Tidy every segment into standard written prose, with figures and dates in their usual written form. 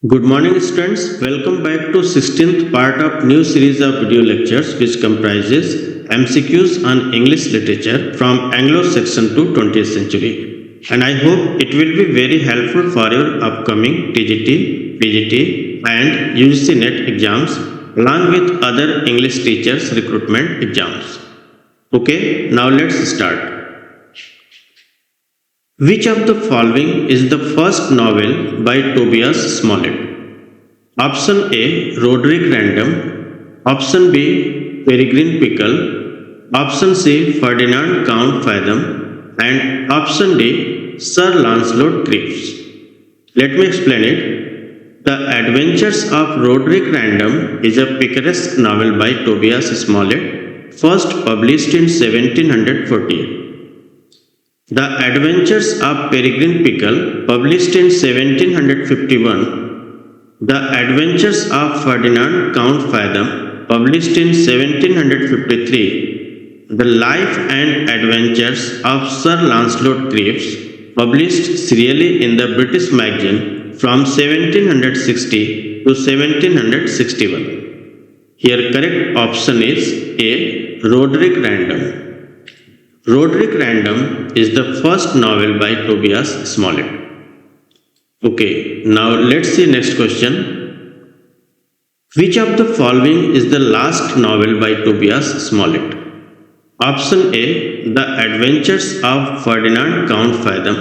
Good morning, students. Welcome back to 16th part of new series of video lectures which comprises MCQs on English literature from Anglo Saxon to 20th century. And I hope it will be very helpful for your upcoming TGT, PGT and UGC NET exams along with other English teachers recruitment exams. Okay, now let's start. Which of the following is the first novel by Tobias Smollett? Option A. Roderick Random. Option B. Peregrine Pickle. Option C. Ferdinand Count Fathom. And option D. Sir Lancelot Cripps. Let me explain it. The Adventures of Roderick Random is a picaresque novel by Tobias Smollett, first published in 1748. The Adventures of Peregrine Pickle, published in 1751. The Adventures of Ferdinand Count Fathom, published in 1753. The Life and Adventures of Sir Lancelot Cripps, published serially in the British Magazine from 1760 to 1761. Here correct option is A. Roderick Random. Roderick Random is the first novel by Tobias Smollett. Okay, now let's see next question. Which of the following is the last novel by Tobias Smollett? Option A. The Adventures of Ferdinand Count Fathom.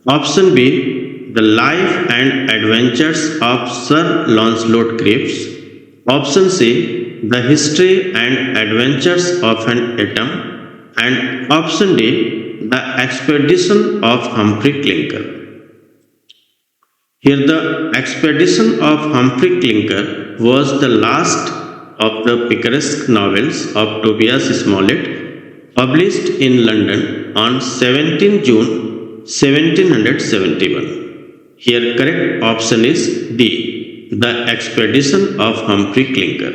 Option B. The Life and Adventures of Sir Lancelot Cripps. Option C. The History and Adventures of an Atom. And option D. The Expedition of Humphrey Clinker. Here the Expedition of Humphrey Clinker was the last of the picaresque novels of Tobias Smollett, published in London on 17 June 1771. Here correct option is D. The Expedition of Humphrey Clinker.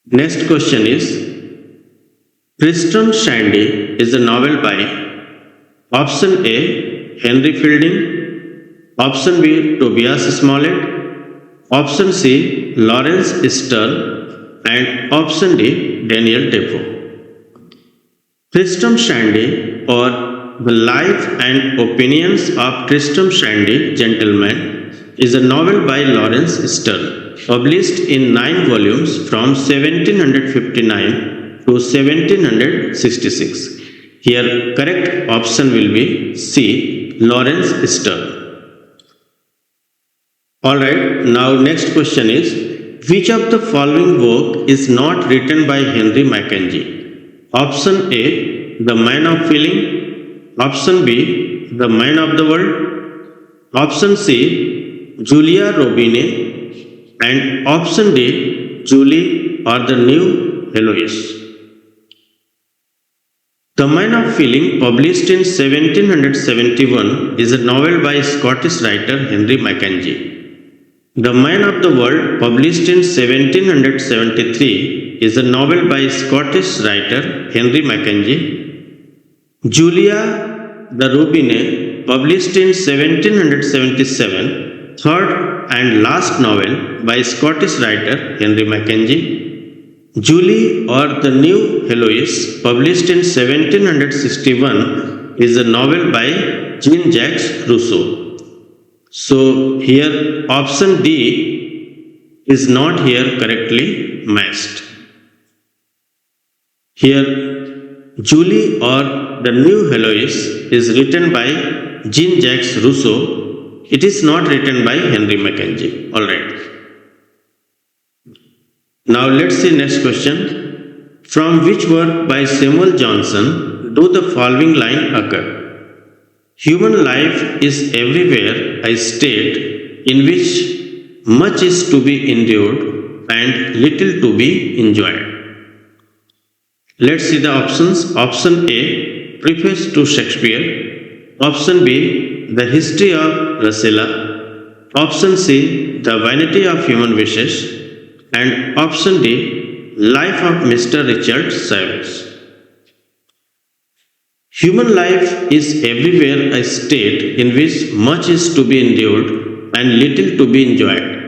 Next question is, Tristram Shandy is a novel by option A. Henry Fielding. Option B. Tobias Smollett. Option C. Lawrence Sterne. And option D. Daniel Defoe. Tristram Shandy, or The Life and Opinions of Tristram Shandy, Gentleman, is a novel by Lawrence Sterne, published in 9 volumes from 1759 to 1766. Here correct option will be C. Lawrence Sterne. Alright, now next question is, which of the following work is not written by Henry Mackenzie? Option A. The Man of Feeling. Option B. The Man of the World. Option C. Julia Robine. And option D. Julie or the New Heloise. The Man of Feeling, published in 1771, is a novel by Scottish writer Henry Mackenzie. The Man of the World, published in 1773, is a novel by Scottish writer Henry Mackenzie. Julia the Robine, published in 1777, third and last novel by Scottish writer Henry Mackenzie. Julie or the New Heloise, published in 1761, is a novel by Jean-Jacques Rousseau. So here option D is not here correctly matched. Here Julie or the New Heloise is written by Jean-Jacques Rousseau. It is not written by Henry Mackenzie. Alright. Now let's see next question. From which work by Samuel Johnson do the following line occur? Human life is everywhere a state in which much is to be endured and little to be enjoyed. Let's see the options. Option A. Preface to Shakespeare. Option B. The History of Rasella. Option C. The Vanity of Human Wishes. And option D. Life of Mr. Richard Saviles. Human life is everywhere a state in which much is to be endured and little to be enjoyed.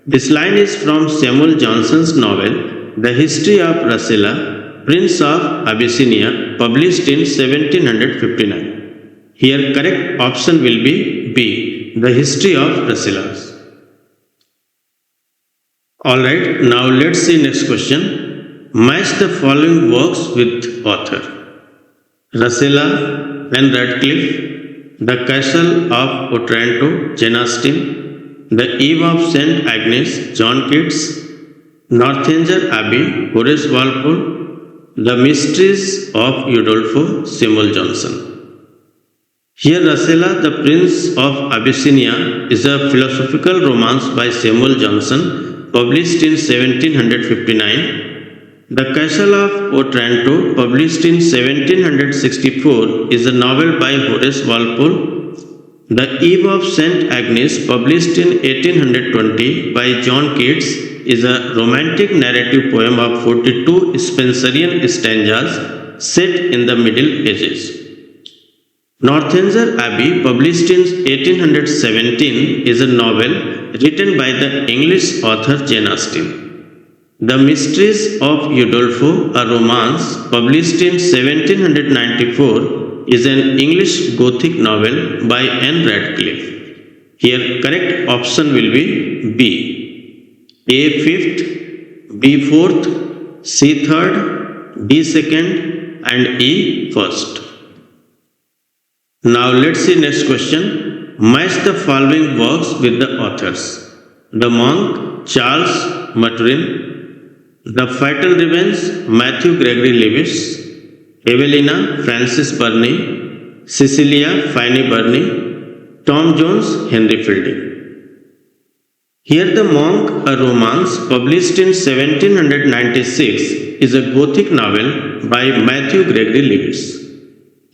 This line is from Samuel Johnson's novel The History of Rasila, Prince of Abyssinia, published in 1759. Here correct option will be B, The History of Rasila. Alright, now let's see next question. Match the following works with author. Rasila, Anne Radcliffe, The Castle of Otranto, Jane Austen, The Eve of St. Agnes, John Keats, Northanger Abbey, Horace Walpole, The Mysteries of Udolpho, Samuel Johnson. Here Rasila, the Prince of Abyssinia is a philosophical romance by Samuel Johnson, published in 1759. The Castle of Otranto, published in 1764, is a novel by Horace Walpole. The Eve of St. Agnes, published in 1820 by John Keats, is a romantic narrative poem of 42 Spenserian stanzas set in the Middle Ages. Northanger Abbey, published in 1817, is a novel written by the English author Jane Austen. The Mysteries of Udolpho, a romance published in 1794, is an English Gothic novel by Anne Radcliffe. Here correct option will be B. A fifth, B fourth, C third, D second and E first. Now let's see next question. Match the following works with the authors. The Monk, Charles Maturin, The Fatal Revenge, Matthew Gregory Lewis, Evelina, Frances Burney, Cecilia, Fanny Burney, Tom Jones, Henry Fielding. Here The Monk, a romance published in 1796, is a Gothic novel by Matthew Gregory Lewis.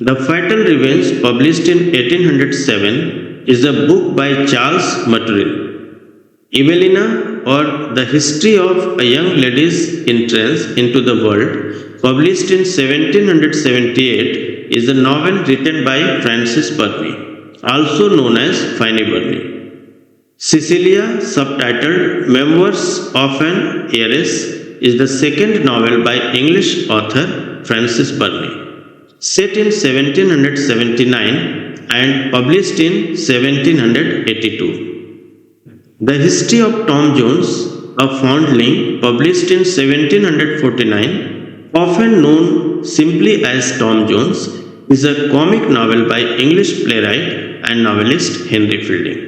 The Fatal Revenge, published in 1807, is a book by Charles Maturin. Evelina, or The History of a Young Lady's Entrance into the World, published in 1778, is a novel written by Frances Burney, also known as Fanny Burney. Cecilia, subtitled Memoirs of an Heiress, is the second novel by English author Frances Burney, set in 1779 and published in 1782. The History of Tom Jones, a foundling, published in 1749, often known simply as Tom Jones, is a comic novel by English playwright and novelist Henry Fielding.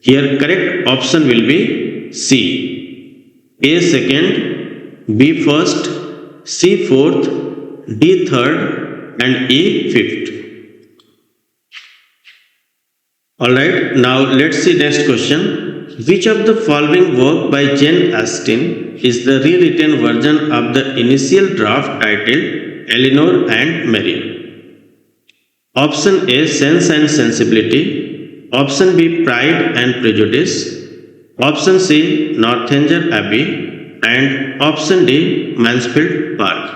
Here correct option will be C. A second, B first, C fourth, D third and E fifth. Alright, now let's see next question. Which of the following work by Jane Austen is the rewritten version of the initial draft titled Elinor and Marian? Option A, Sense and Sensibility. Option B, Pride and Prejudice. Option C, Northanger Abbey. And option D, Mansfield Park.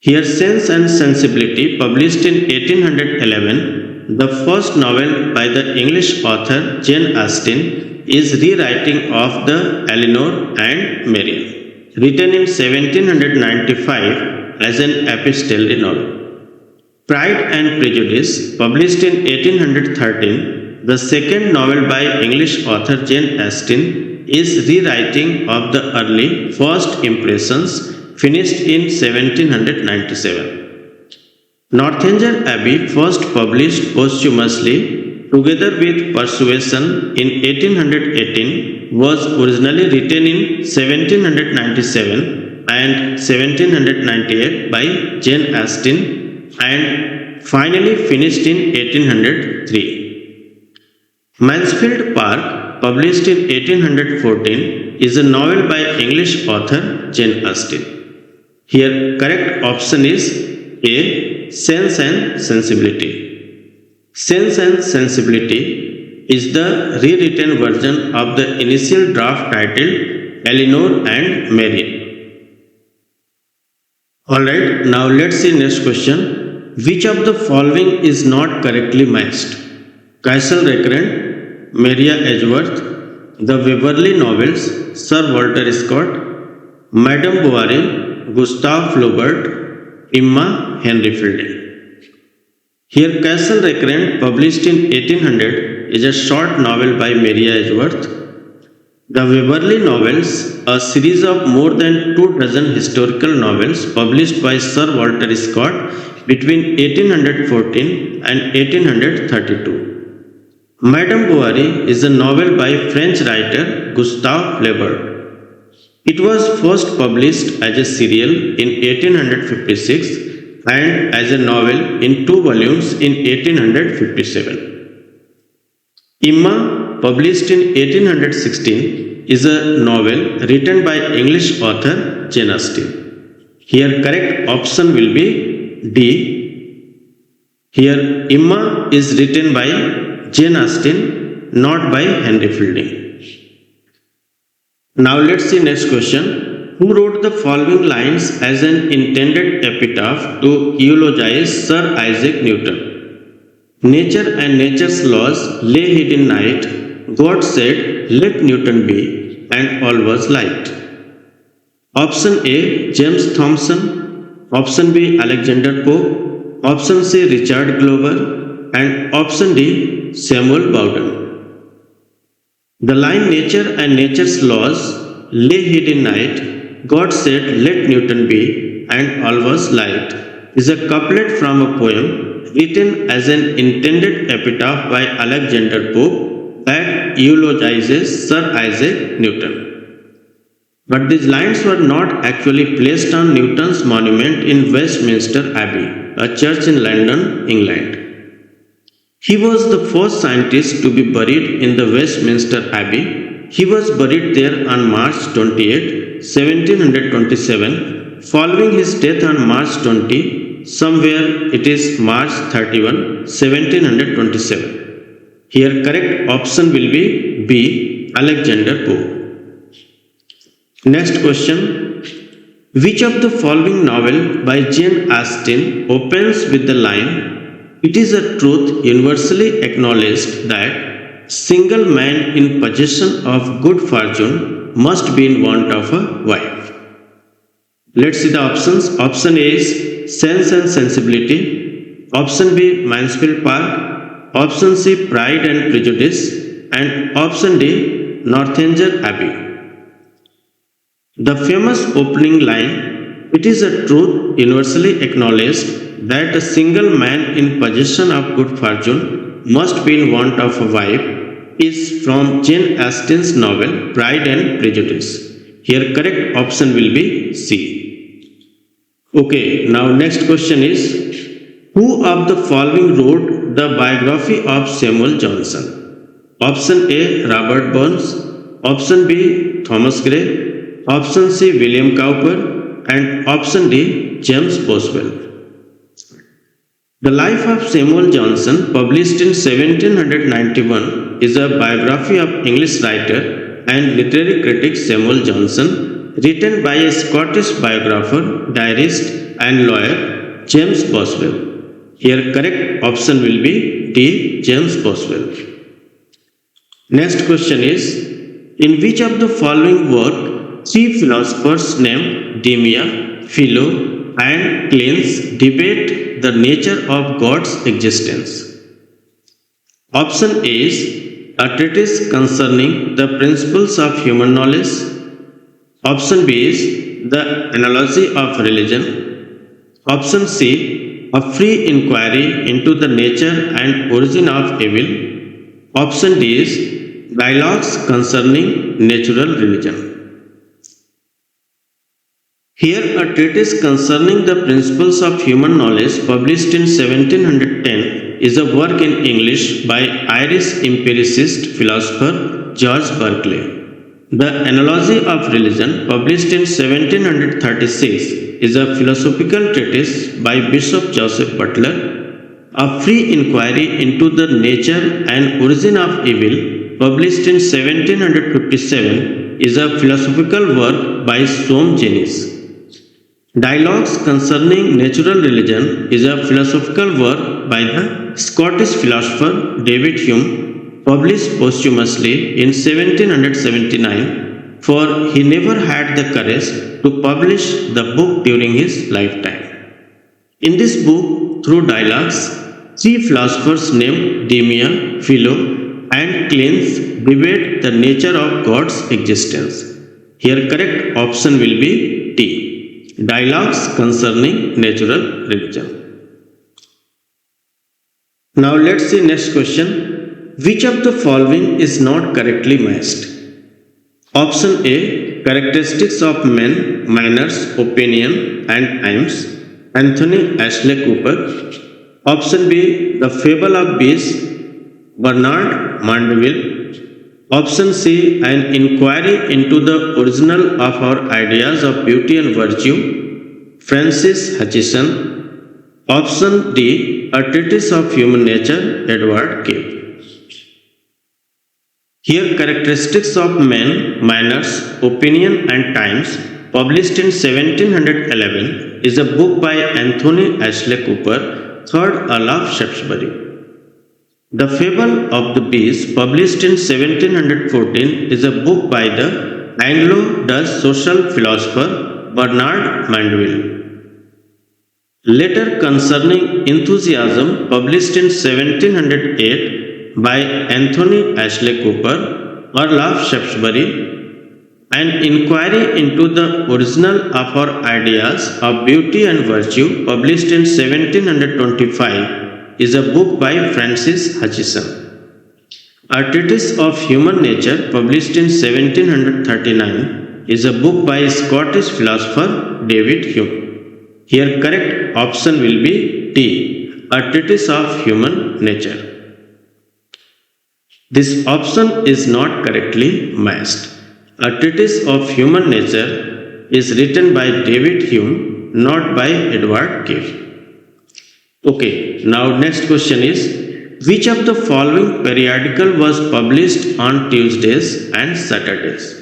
Here Sense and Sensibility, published in 1811, the first novel by the English author Jane Austen, is rewriting of the Elinor and Marian, written in 1795 as an epistolary novel. Pride and Prejudice, published in 1813, the second novel by English author Jane Austen, is rewriting of the early First Impressions, finished in 1797. Northanger Abbey, first published posthumously together with Persuasion in 1818, was originally written in 1797 and 1798 by Jane Austen and finally finished in 1803. Mansfield Park, published in 1814, is a novel by English author Jane Austen. Here correct option is A, Sense and Sensibility. Sense and Sensibility is the rewritten version of the initial draft titled Elinor and Marian. Alright, now let's see next question. Which of the following is not correctly matched? Castle Recurrent, Maria Edgeworth, The Waverley Novels, Sir Walter Scott, Madame Bovary, Gustave Flaubert, Emma Henry Fielding. Here, Castle Recreant, published in 1800, is a short novel by Maria Edgeworth. The Waverley Novels, a series of more than 24 historical novels published by Sir Walter Scott between 1814 and 1832. Madame Bovary is a novel by French writer Gustave Flaubert. It was first published as a serial in 1856 and as a novel in 2 volumes in 1857. Emma, published in 1816, is a novel written by English author Jane Austen. Here correct option will be D. Here Emma is written by Jane Austen, not by Henry Fielding. Now let's see next question. Who wrote the following lines as an intended epitaph to eulogize Sir Isaac Newton? Nature and nature's laws lay hid in night. God said, let Newton be, and all was light. Option A, James Thomson. Option B, Alexander Pope. Option C, Richard Glover. And option D, Samuel Bowden. The line nature and nature's laws lay hid in night. God said, let Newton be, and all was light, is a couplet from a poem written as an intended epitaph by Alexander Pope that eulogizes Sir Isaac Newton. But these lines were not actually placed on Newton's monument in Westminster Abbey, a church in London, England. He was the first scientist to be buried in the Westminster Abbey. He was buried there on March 28, 1727. Following his death on March 20, somewhere it is March 31, 1727. Here correct option will be B, Alexander Pope. Next question. Which of the following novel by Jane Austen opens with the line, it is a truth universally acknowledged that single man in possession of good fortune must be in want of a wife? Let's see the options. Option A is Sense and Sensibility. Option B, Mansfield Park. Option C, Pride and Prejudice. And option D, Northanger Abbey. The famous opening line, it is a truth universally acknowledged that a single man in possession of good fortune must be in want of a wife, is from Jane Austen's novel Pride and Prejudice. Here correct option will be C. Okay, now next question is, who of the following wrote the biography of Samuel Johnson? Option A, Robert Burns. Option B, Thomas Gray. Option C, William Cowper. And option D, James Boswell. The Life of Samuel Johnson, published in 1791, is a biography of English writer and literary critic Samuel Johnson, written by a Scottish biographer, diarist, and lawyer James Boswell. Here correct option will be D, James Boswell. Next question is, in which of the following work three philosophers named Demia, Philo, and Cleanse debate the nature of God's existence? Option A is a treatise concerning the principles of human knowledge. Option B is the analogy of religion. Option C, a free inquiry into the nature and origin of evil. Option D is dialogues concerning natural religion. Here, a treatise concerning the principles of human knowledge, published in 1710, is a work in English by Irish empiricist philosopher George Berkeley. The Analogy of Religion, published in 1736, is a philosophical treatise by Bishop Joseph Butler. A Free Inquiry into the Nature and Origin of Evil, published in 1757, is a philosophical work by Soame Jenyns. Dialogues Concerning Natural Religion is a philosophical work by the Scottish philosopher David Hume, published posthumously in 1779, for he never had the courage to publish the book during his lifetime. In this book, through dialogues, three philosophers named Demian, Philo, and Cleanthes debate the nature of God's existence. Here correct option will be D. Dialogues concerning natural religion. Now let's see next question. Which of the following is not correctly matched? Option A. Characteristics of men, manners, opinion, and times. Anthony Ashley Cooper. Option B. The Fable of Beasts. Bernard Mandeville. Option C. An inquiry into the original of our ideas of beauty and virtue. Francis Hutcheson. Option D. A Treatise of Human Nature. Edward Cave. Here, Characteristics of Men, Manners, Opinion and Times, published in 1711, is a book by Anthony Ashley Cooper, 3rd Earl of Shaftesbury. The Fable of the Beast, published in 1714, is a book by the Anglo-Dutch social philosopher Bernard Mandeville. Letter Concerning Enthusiasm, published in 1708, by Anthony Ashley Cooper, Earl of Shaftesbury. An Inquiry into the Original of Our Ideas of Beauty and Virtue, published in 1725, is a book by Francis Hutcheson. A Treatise of Human Nature, published in 1739, is a book by Scottish philosopher David Hume. Here correct option will be D. A Treatise of Human Nature. This option is not correctly matched. A Treatise of Human Nature is written by David Hume, not by Edward Cave. Okay, now next question is, which of the following periodical was published on Tuesdays and Saturdays?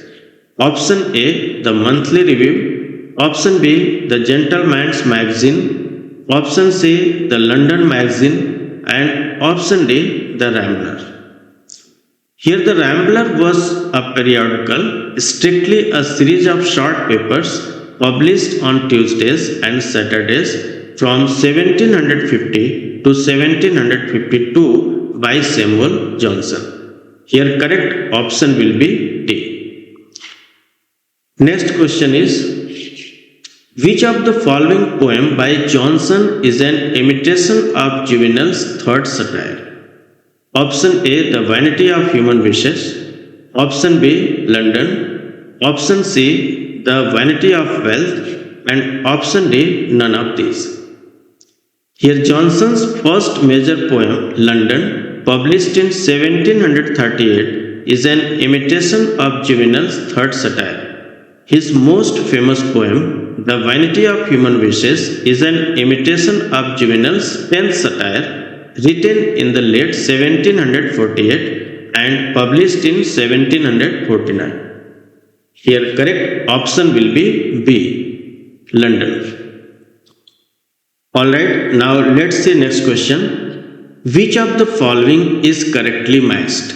Option A, the Monthly Review. Option B, the Gentleman's Magazine. Option C, the London Magazine. And option D, the Rambler. Here the Rambler was a periodical, strictly a series of short papers published on Tuesdays and Saturdays from 1750 to 1752 by Samuel Johnson. Here correct option will be D. Next question is, which of the following poem by Johnson is an imitation of Juvenal's third satire? Option A, The Vanity of Human Wishes. Option B, London. Option C, The Vanity of Wealth. And option D, none of these. Here Johnson's first major poem, London, published in 1738, is an imitation of Juvenal's third satire. His most famous poem, The Vanity of Human Wishes, is an imitation of Juvenal's 10th satire, written in the late 1748 and published in 1749. Here correct option will be B, London. Alright, now let's see next question. Which of the following is correctly matched?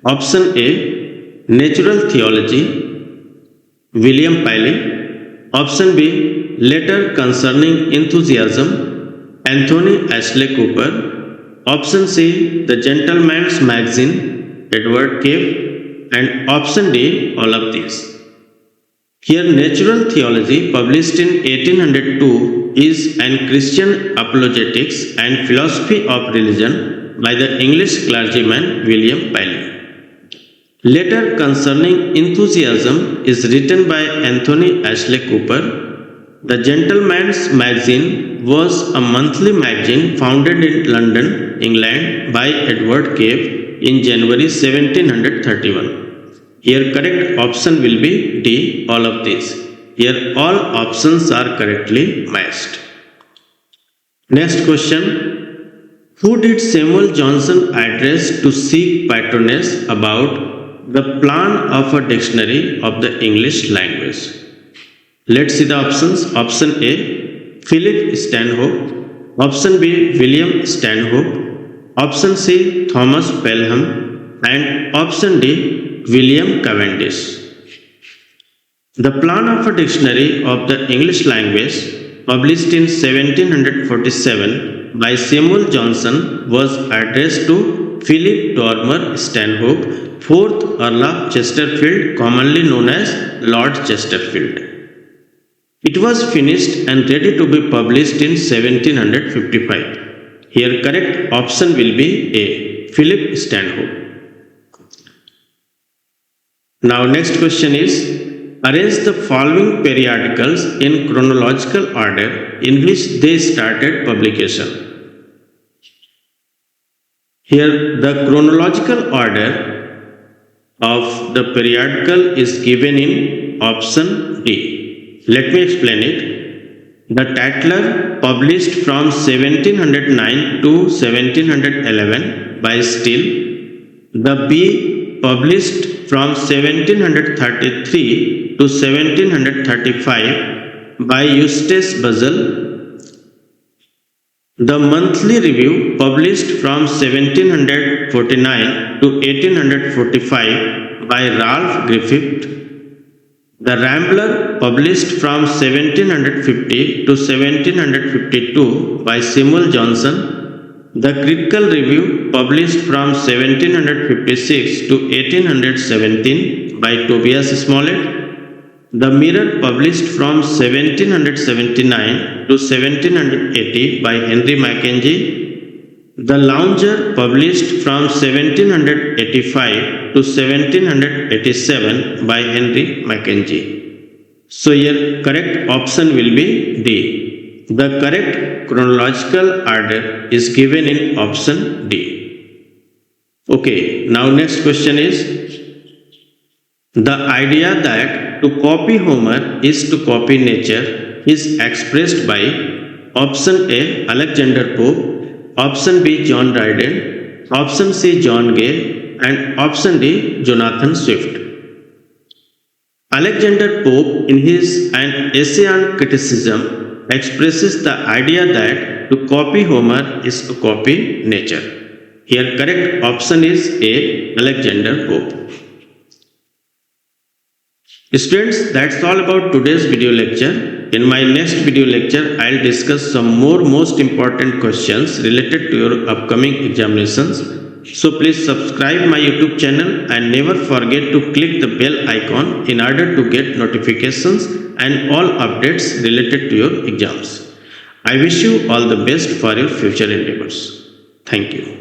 Option A, Natural Theology, William Paley. Option B, Letter Concerning Enthusiasm, Anthony Ashley Cooper. Option C, The Gentleman's Magazine, Edward Cave. And option D, all of these. Here Natural Theology, published in 1802, is an Christian apologetics and philosophy of religion by the English clergyman William Paley. Letter Concerning Enthusiasm is written by Anthony Ashley Cooper. The Gentleman's Magazine was a monthly magazine founded in London, England by Edward Cave in January 1731. Here correct option will be D, all of these. Here all options are correctly matched. Next question. Who did Samuel Johnson address to seek patronage about the plan of a dictionary of the English language? Let's see the options. Option A, Philip Stanhope. Option B, William Stanhope. Option C, Thomas Pelham. and option D. William Cavendish. The Plan of a Dictionary of the English Language, published in 1747 by Samuel Johnson, was addressed to Philip Dormer Stanhope, 4th Earl of Chesterfield, commonly known as Lord Chesterfield. It was finished and ready to be published in 1755. Here correct option will be A. Philip Stanhope. Now next question is, arrange the following periodicals in chronological order in which they started publication. Here the chronological order of the periodical is given in option D. Let me explain it. The Tatler, published from 1709 to 1711 by Steele. The Bee, published from 1733 to 1735 by Eustace Buzzell. The Monthly Review, published from 1749 to 1845 by Ralph Griffith. The Rambler, published from 1750 to 1752 by Samuel Johnson. The Critical Review, published from 1756 to 1817 by Tobias Smollett. The Mirror, published from 1779 to 1780 by Henry Mackenzie. The Lounger, published from 1785 to 1787 by Henry Mackenzie. So here correct option will be D. The correct chronological order is given in option D. Okay, now next question is, the idea that to copy Homer is to copy nature is expressed by option A. Alexander Pope, option B. John Dryden, option C. John Gay, and option D. Jonathan Swift. Alexander Pope, in his An Essay on Criticism, expresses the idea that to copy Homer is to copy nature. Here correct option is A. Alexander Pope. Students, that's all about today's video lecture. In my next video lecture, I'll discuss some more most important questions related to your upcoming examinations. So please subscribe my YouTube channel and never forget to click the bell icon in order to get notifications and all updates related to your exams. I wish you all the best for your future endeavors. Thank you.